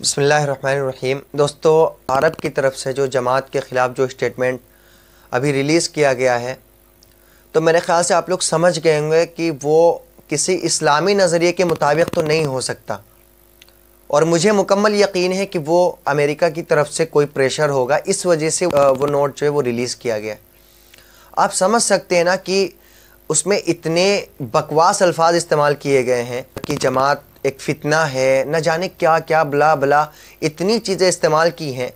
बिस्मिल्लाहिर्रहमानिर्रहीम। दोस्तों, अरब की तरफ से जो जमात के ख़िलाफ़ जो स्टेटमेंट अभी रिलीज़ किया गया है, तो मेरे ख़्याल से आप लोग समझ गए होंगे कि वो किसी इस्लामी नज़रिए के मुताबिक तो नहीं हो सकता, और मुझे मुकम्मल यकीन है कि वो अमेरिका की तरफ से कोई प्रेशर होगा, इस वजह से वो नोट जो है वो रिलीज़ किया गया। आप समझ सकते हैं ना कि उसमें इतने बकवास अल्फाज इस्तेमाल किए गए हैं कि जमात एक फ़ितना है, न जाने क्या क्या बला बला इतनी चीज़ें इस्तेमाल की हैं।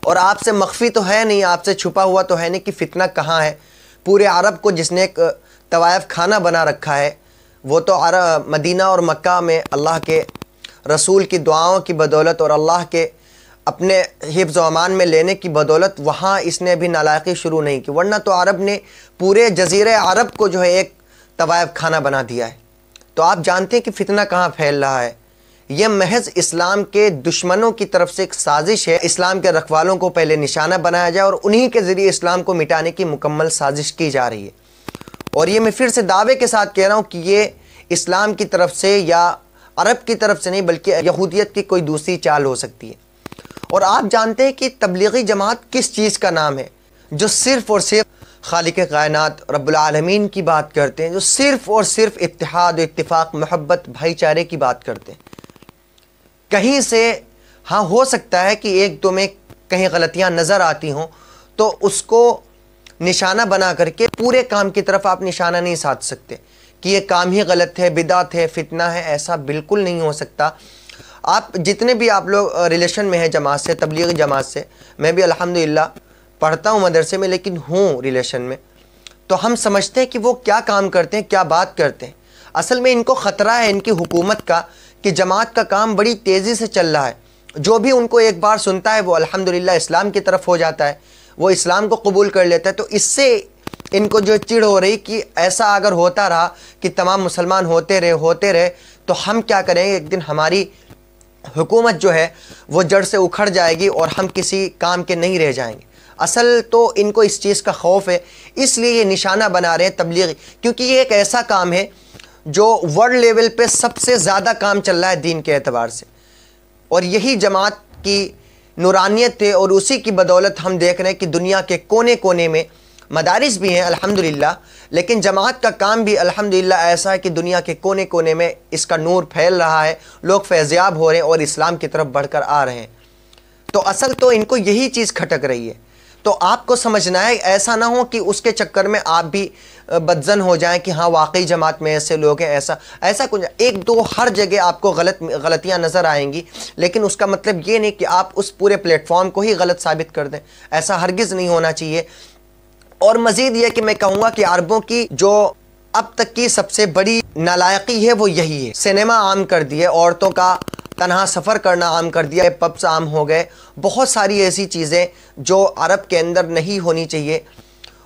और आपसे मख्फी तो है नहीं, आपसे छुपा हुआ तो है नहीं कि फ़ितना कहाँ है। पूरे अरब को जिसने एक तवायफ खाना बना रखा है, वो तो अरब मदीना और मक्का में अल्लाह के रसूल की दुआओं की बदौलत और अल्लाह के अपने हिफ्ज़ व अमान में लेने की बदौलत वहाँ इसने अभी नालायकी शुरू नहीं की, वरना तो अरब ने पूरे जज़ीरे अरब को जो है एक तवायफ खाना बना दिया है। तो आप जानते हैं कि फ़ितना कहाँ फैल रहा है। यह महज इस्लाम के दुश्मनों की तरफ से एक साजिश है। इस्लाम के रखवालों को पहले निशाना बनाया जाए और उन्हीं के ज़रिए इस्लाम को मिटाने की मुकम्मल साजिश की जा रही है। और ये मैं फिर से दावे के साथ कह रहा हूँ कि ये इस्लाम की तरफ से या अरब की तरफ से नहीं, बल्कि यहूदियत की कोई दूसरी चाल हो सकती है। और आप जानते हैं कि तबलीगी जमात किस चीज़ का नाम है, जो सिर्फ़ और सिर्फ खालिक कायनात रब्बुल आलमीन की बात करते हैं, जो सिर्फ़ और सिर्फ इत्तिहाद, इत्तिफाक, मोहब्बत, भाईचारे की बात करते हैं। कहीं से हाँ हो सकता है कि एक दो में कहीं गलतियाँ नज़र आती हों, तो उसको निशाना बना करके पूरे काम की तरफ आप निशाना नहीं साध सकते कि ये काम ही गलत है, बिदात है, फितना है। ऐसा बिल्कुल नहीं हो सकता। आप जितने भी आप लोग रिलेशन में हैं जमात से, तबलीगी जमात से, मैं भी अल्हम्दुलिल्लाह पढ़ता हूँ मदरसे में, लेकिन हूँ रिलेशन में, तो हम समझते हैं कि वो क्या काम करते हैं, क्या बात करते हैं। असल में इनको ख़तरा है इनकी हुकूमत का कि जमात का काम बड़ी तेज़ी से चल रहा है। जो भी उनको एक बार सुनता है वो अल्हम्दुलिल्लाह इस्लाम की तरफ हो जाता है, वो इस्लाम को कबूल कर लेता है। तो इससे इनको जो चिढ़ हो रही कि ऐसा अगर होता रहा कि तमाम मुसलमान होते रहे तो हम क्या करेंगे, एक दिन हमारी हुकूमत जो है वो जड़ से उखड़ जाएगी और हम किसी काम के नहीं रह जाएंगे। असल तो इनको इस चीज़ का खौफ है, इसलिए ये निशाना बना रहे हैं तबलीगी, क्योंकि ये एक ऐसा काम है जो वर्ल्ड लेवल पे सबसे ज़्यादा काम चल रहा है दीन के एतबार से। और यही जमात की नूरानियत है, और उसी की बदौलत हम देख रहे हैं कि दुनिया के कोने कोने में मदारिस भी हैं अल्हम्दुलिल्लाह, लेकिन जमात का काम भी अल्हम्दुलिल्लाह ऐसा है कि दुनिया के कोने कोने में इसका नूर फैल रहा है, लोग फैज़याब हो रहे हैं और इस्लाम की तरफ बढ़कर आ रहे हैं। तो असल तो इनको यही चीज़ खटक रही है। तो आपको समझना है, ऐसा ना हो कि उसके चक्कर में आप भी बदजन हो जाएं कि हाँ वाकई जमात में ऐसे लोग हैं। ऐसा कुछ एक दो हर जगह आपको गलतियाँ नज़र आएंगी, लेकिन उसका मतलब ये नहीं कि आप उस पूरे प्लेटफॉर्म को ही गलत साबित कर दें। ऐसा हरगिज़ नहीं होना चाहिए। और मज़ीद ये कि मैं कहूँगा कि अरबों की जो अब तक की सबसे बड़ी नालायकी है वो यही है, सिनेमा आम कर दिए, औरतों का तन्हा सफ़र करना आम कर दिया, पब्स आम हो गए, बहुत सारी ऐसी चीज़ें जो अरब के अंदर नहीं होनी चाहिए।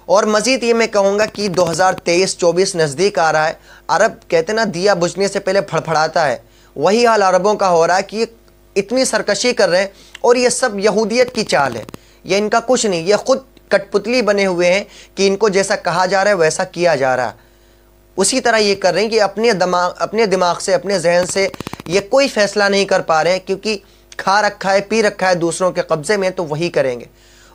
और मज़ीद ये मैं कहूँगा कि 2023-24 नज़दीक आ रहा है। अरब कहते ना दिया बुझने से पहले फड़फड़ाता है, वही हाल अरबों का हो रहा है कि इतनी सरकशी कर रहे हैं। और ये सब यहूदियत की चाल है, ये इनका कुछ नहीं, ये ख़ुद कठपुतली बने हुए हैं कि इनको जैसा कहा जा रहा है वैसा किया जा रहा है। उसी तरह ये कर रहे हैं कि अपने दिमाग से, अपने जहन से ये कोई फ़ैसला नहीं कर पा रहे हैं, क्योंकि खा रखा है, पी रखा है दूसरों के कब्ज़े में, तो वही करेंगे।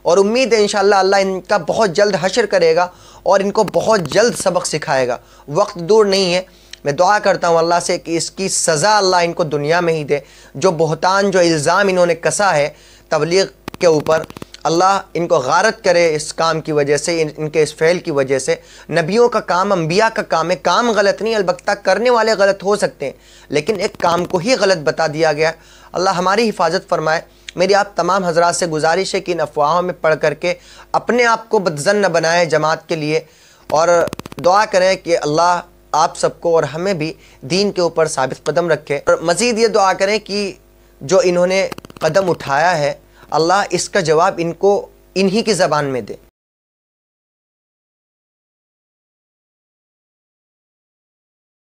और उम्मीद है इंशाअल्लाह अल्लाह इनका बहुत जल्द हश्र करेगा और इनको बहुत जल्द सबक सिखाएगा। वक्त दूर नहीं है। मैं दुआ करता हूँ अल्लाह से कि इसकी सज़ा अल्लाह इनको दुनिया में ही दे। जो बहतान, जो इल्ज़ाम इन्होंने कसा है तबलीग के ऊपर, अल्लाह इनको गारत करे इस काम की वजह से, इनके इस फ़ेल की वजह से। नबियों का काम, अंबिया का काम है, काम गलत नहीं, अलबत्ता करने वाले गलत हो सकते हैं, लेकिन एक काम को ही गलत बता दिया गया। अल्लाह हमारी हिफाजत फरमाए। मेरी आप तमाम हजरात से गुजारिश है कि इन अफवाहों में पढ़ करके अपने आप को बदजन न बनाएं जमात के लिए, और दुआ करें कि अल्लाह आप सबको और हमें भी दीन के ऊपर साबित कदम रखे। और मज़ीद ये दुआ करें कि जो इन्होंने कदम उठाया है, अल्लाह इसका जवाब इनको इन्हीं की ज़बान में दे।